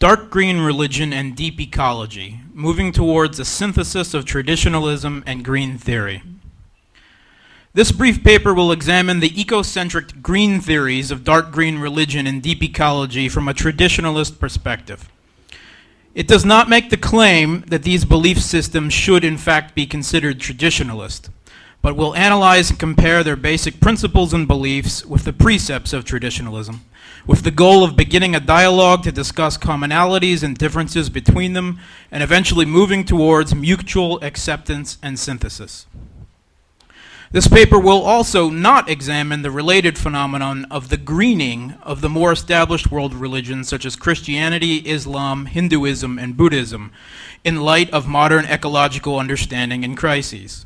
Dark Green Religion and Deep Ecology, Moving Towards a Synthesis of Traditionalism and Green Theory. This brief paper will examine the ecocentric green theories of dark green religion and deep ecology from a traditionalist perspective. It does not make the claim that these belief systems should in fact be considered traditionalist, but will analyze and compare their basic principles and beliefs with the precepts of traditionalism, with the goal of beginning a dialogue to discuss commonalities and differences between them, and eventually moving towards mutual acceptance and synthesis. This paper will also not examine the related phenomenon of the greening of the more established world religions such as Christianity, Islam, Hinduism, and Buddhism in light of modern ecological understanding and crises.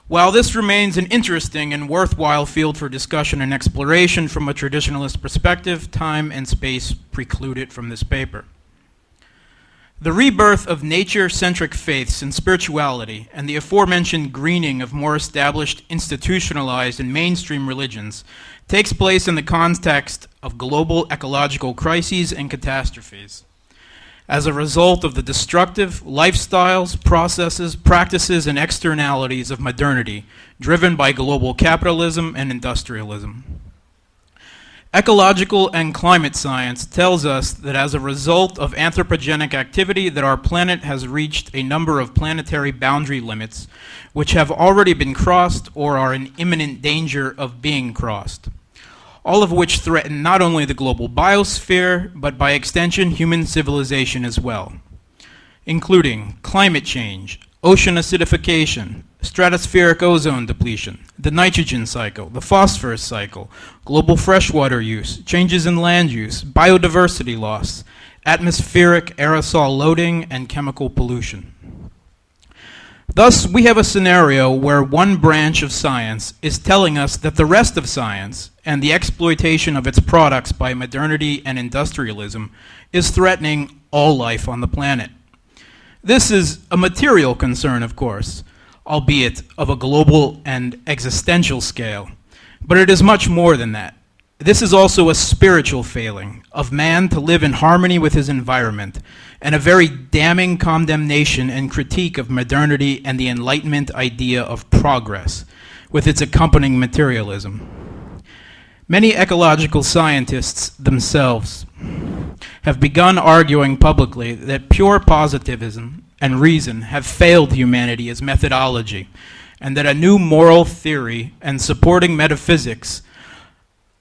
While this remains an interesting and worthwhile field for discussion and exploration from a traditionalist perspective, time and space preclude it from this paper. The rebirth of nature-centric faiths and spirituality and the aforementioned greening of more established, institutionalized, and mainstream religions takes place in the context of global ecological crises and catastrophes. As a result of the destructive lifestyles, processes, practices, and externalities of modernity driven by global capitalism and industrialism. Ecological and climate science tells us that as a result of anthropogenic activity that our planet has reached a number of planetary boundary limits which have already been crossed or are in imminent danger of being crossed, all of which threaten not only the global biosphere, but by extension human civilization as well, including climate change, ocean acidification, stratospheric ozone depletion, the nitrogen cycle, the phosphorus cycle, global freshwater use, changes in land use, biodiversity loss, atmospheric aerosol loading, and chemical pollution. Thus, we have a scenario where one branch of science is telling us that the rest of science and the exploitation of its products by modernity and industrialism is threatening all life on the planet. This is a material concern, of course, albeit of a global and existential scale, but it is much more than that. This is also a spiritual failing of man to live in harmony with his environment, and a very damning condemnation and critique of modernity and the Enlightenment idea of progress, with its accompanying materialism. Many ecological scientists themselves have begun arguing publicly that pure positivism and reason have failed humanity as methodology, and that a new moral theory and supporting metaphysics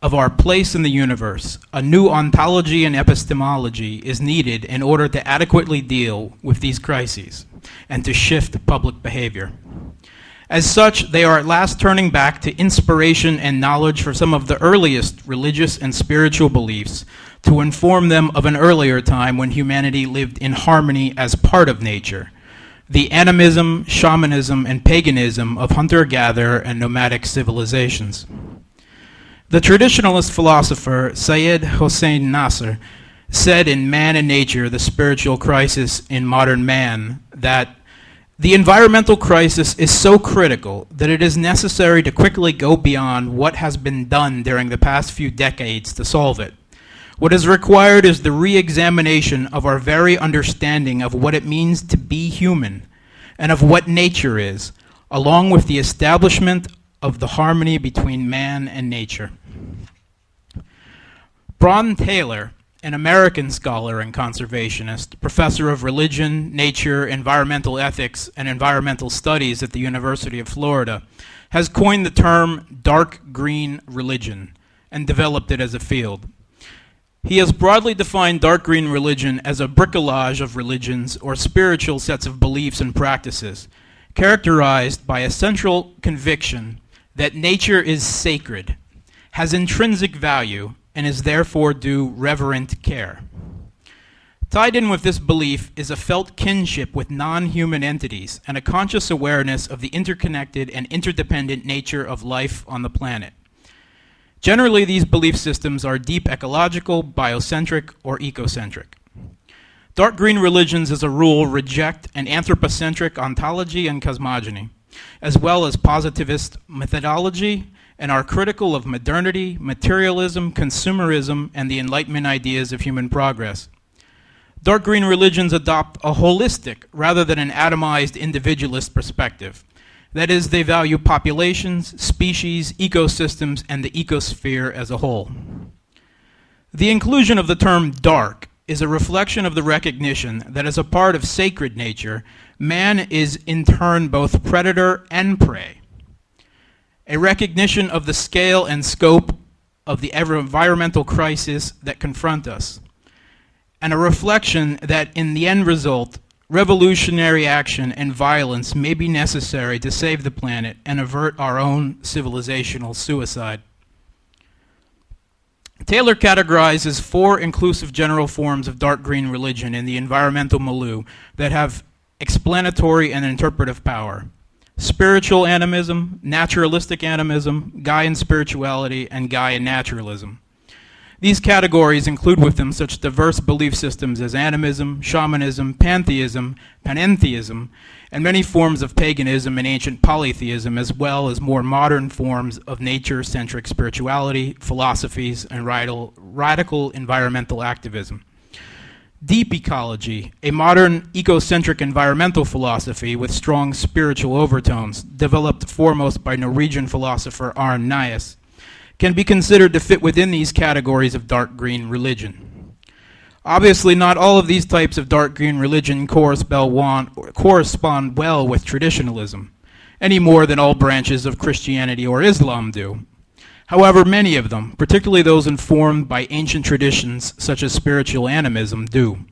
of our place in the universe, a new ontology and epistemology is needed in order to adequately deal with these crises and to shift public behavior. As such, they are at last turning back to inspiration and knowledge for some of the earliest religious and spiritual beliefs to inform them of an earlier time when humanity lived in harmony as part of nature, the animism, shamanism, and paganism of hunter-gatherer and nomadic civilizations. The traditionalist philosopher Syed Hossein Nasr said in Man and Nature, the Spiritual Crisis in Modern Man, that the environmental crisis is so critical that it is necessary to quickly go beyond what has been done during the past few decades to solve it. What is required is the re-examination of our very understanding of what it means to be human and of what nature is, along with the establishment of the harmony between man and nature. Bron Taylor, an American scholar and conservationist, professor of religion, nature, environmental ethics, and environmental studies at the University of Florida, has coined the term dark green religion and developed it as a field. He has broadly defined dark green religion as a bricolage of religions or spiritual sets of beliefs and practices, characterized by a central conviction that nature is sacred, has intrinsic value, and is therefore due reverent care. Tied in with this belief is a felt kinship with non-human entities and a conscious awareness of the interconnected and interdependent nature of life on the planet. Generally, these belief systems are deep ecological, biocentric, or ecocentric. Dark green religions, as a rule, reject an anthropocentric ontology and cosmogony, as well as positivist methodology, and are critical of modernity, materialism, consumerism, and the Enlightenment ideas of human progress. Dark green religions adopt a holistic rather than an atomized individualist perspective. That is, they value populations, species, ecosystems, and the ecosphere as a whole. The inclusion of the term dark is a reflection of the recognition that as a part of sacred nature, man is in turn both predator and prey. A recognition of the scale and scope of the environmental crisis that confront us, and a reflection that in the end result, revolutionary action and violence may be necessary to save the planet and avert our own civilizational suicide. Taylor categorizes 4 inclusive general forms of dark green religion in the environmental milieu that have explanatory and interpretive power: spiritual animism, naturalistic animism, Gaian spirituality, and Gaian naturalism. These categories include with them such diverse belief systems as animism, shamanism, pantheism, panentheism, and many forms of paganism and ancient polytheism, as well as more modern forms of nature-centric spirituality, philosophies, and radical environmental activism. Deep ecology, a modern ecocentric environmental philosophy with strong spiritual overtones, developed foremost by Norwegian philosopher Arne Nies, can be considered to fit within these categories of dark green religion. Obviously, not all of these types of dark green religion correspond well with traditionalism, any more than all branches of Christianity or Islam do. However, many of them, particularly those informed by ancient traditions such as spiritual animism, do.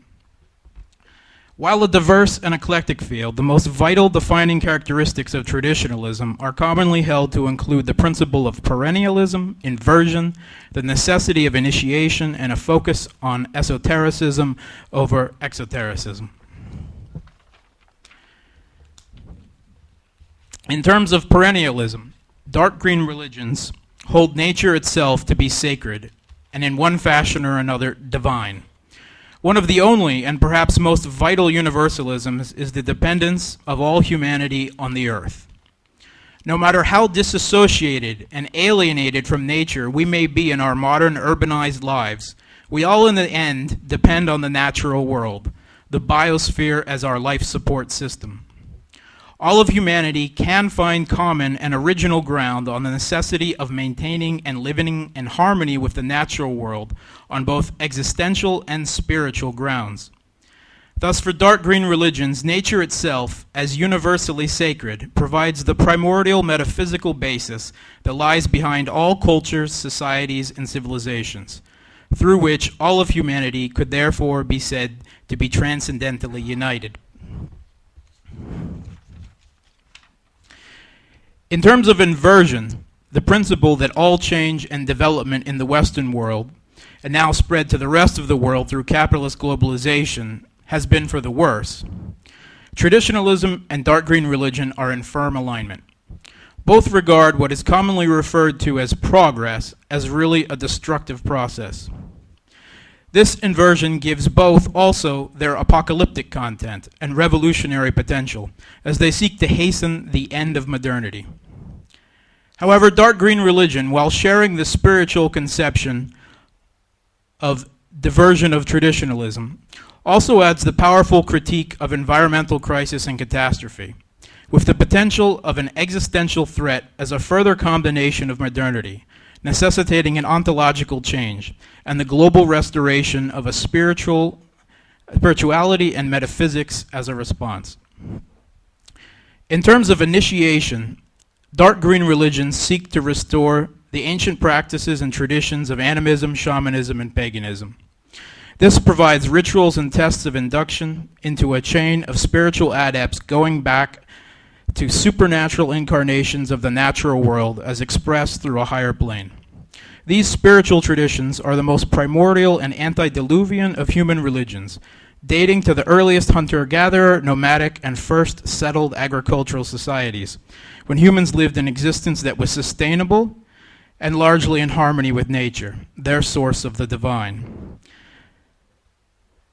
While a diverse and eclectic field, the most vital defining characteristics of traditionalism are commonly held to include the principle of perennialism, inversion, the necessity of initiation, and a focus on esotericism over exotericism. In terms of perennialism, dark green religions hold nature itself to be sacred, and in one fashion or another, divine. One of the only and perhaps most vital universalisms is the dependence of all humanity on the earth. No matter how disassociated and alienated from nature we may be in our modern urbanized lives, we all in the end depend on the natural world, the biosphere as our life support system. All of humanity can find common and original ground on the necessity of maintaining and living in harmony with the natural world on both existential and spiritual grounds. Thus, for dark green religions, nature itself, as universally sacred, provides the primordial metaphysical basis that lies behind all cultures, societies, and civilizations, through which all of humanity could therefore be said to be transcendentally united. In terms of inversion, the principle that all change and development in the Western world, and now spread to the rest of the world through capitalist globalization, has been for the worse, traditionalism and dark green religion are in firm alignment. Both regard what is commonly referred to as progress as really a destructive process. This inversion gives both also their apocalyptic content and revolutionary potential as they seek to hasten the end of modernity. However, dark green religion, while sharing the spiritual conception of diversion of traditionalism, also adds the powerful critique of environmental crisis and catastrophe, with the potential of an existential threat as a further combination of modernity, necessitating an ontological change and the global restoration of a spirituality and metaphysics as a response. In terms of initiation, dark green religions seek to restore the ancient practices and traditions of animism, shamanism, and paganism. This provides rituals and tests of induction into a chain of spiritual adepts going back to supernatural incarnations of the natural world as expressed through a higher plane. These spiritual traditions are the most primordial and antediluvian of human religions, dating to the earliest hunter-gatherer, nomadic, and first settled agricultural societies, when humans lived an existence that was sustainable and largely in harmony with nature, their source of the divine.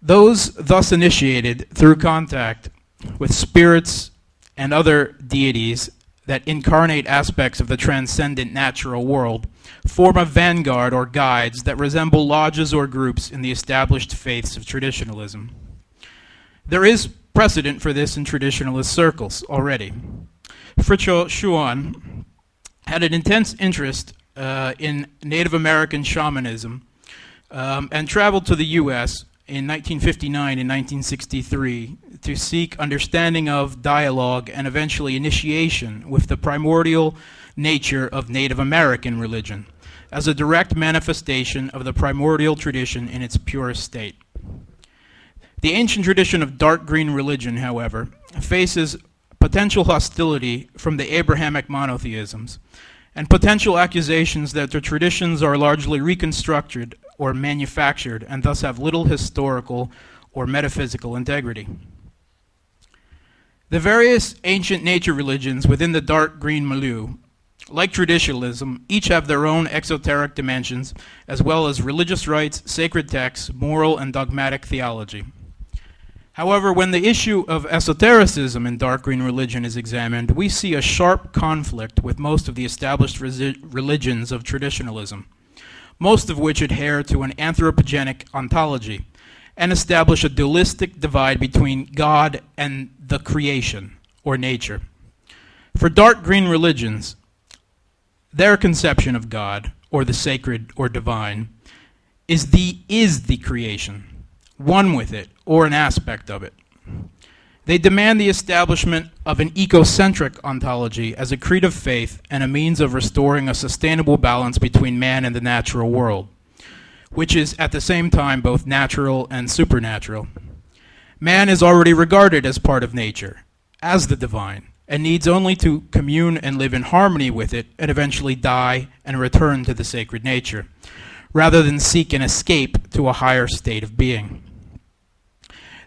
Those thus initiated through contact with spirits and other deities that incarnate aspects of the transcendent natural world form a vanguard or guides that resemble lodges or groups in the established faiths of traditionalism. There is precedent for this in traditionalist circles already. Fritjof Schuon had an intense interest in Native American shamanism and traveled to the U.S. in 1959 and 1963 to seek understanding of, dialogue, and eventually initiation with the primordial nature of Native American religion as a direct manifestation of the primordial tradition in its purest state. The ancient tradition of dark green religion, however, faces potential hostility from the Abrahamic monotheisms and potential accusations that the traditions are largely reconstructed or manufactured and thus have little historical or metaphysical integrity. The various ancient nature religions within the dark green milieu, like traditionalism, each have their own exoteric dimensions, as well as religious rites, sacred texts, moral and dogmatic theology. However, when the issue of esotericism in dark green religion is examined, we see a sharp conflict with most of the established religions of traditionalism, most of which adhere to an anthropogenic ontology and establish a dualistic divide between God and the creation, or nature. For dark green religions, their conception of God, or the sacred or divine, is the creation, one with it, or an aspect of it. They demand the establishment of an ecocentric ontology as a creed of faith and a means of restoring a sustainable balance between man and the natural world, which is at the same time both natural and supernatural. Man is already regarded as part of nature, as the divine, and needs only to commune and live in harmony with it and eventually die and return to the sacred nature, rather than seek an escape to a higher state of being.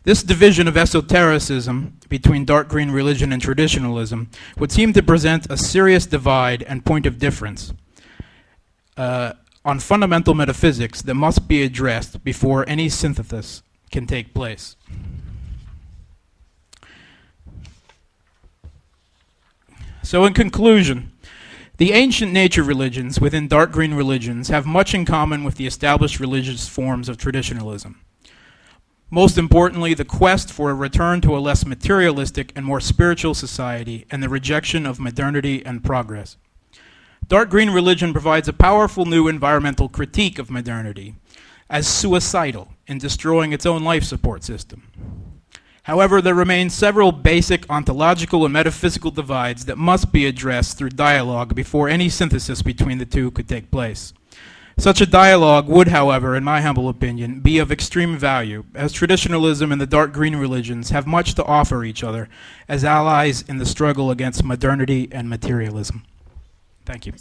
This division of esotericism between dark green religion and traditionalism would seem to present a serious divide and point of difference on fundamental metaphysics that must be addressed before any synthesis can take place. So in conclusion, the ancient nature religions within dark green religions have much in common with the established religious forms of traditionalism. Most importantly, the quest for a return to a less materialistic and more spiritual society and the rejection of modernity and progress. Dark green religion provides a powerful new environmental critique of modernity as suicidal in destroying its own life support system. However, there remain several basic ontological and metaphysical divides that must be addressed through dialogue before any synthesis between the two could take place. Such a dialogue would, however, in my humble opinion, be of extreme value, as traditionalism and the dark green religions have much to offer each other as allies in the struggle against modernity and materialism. Thank you.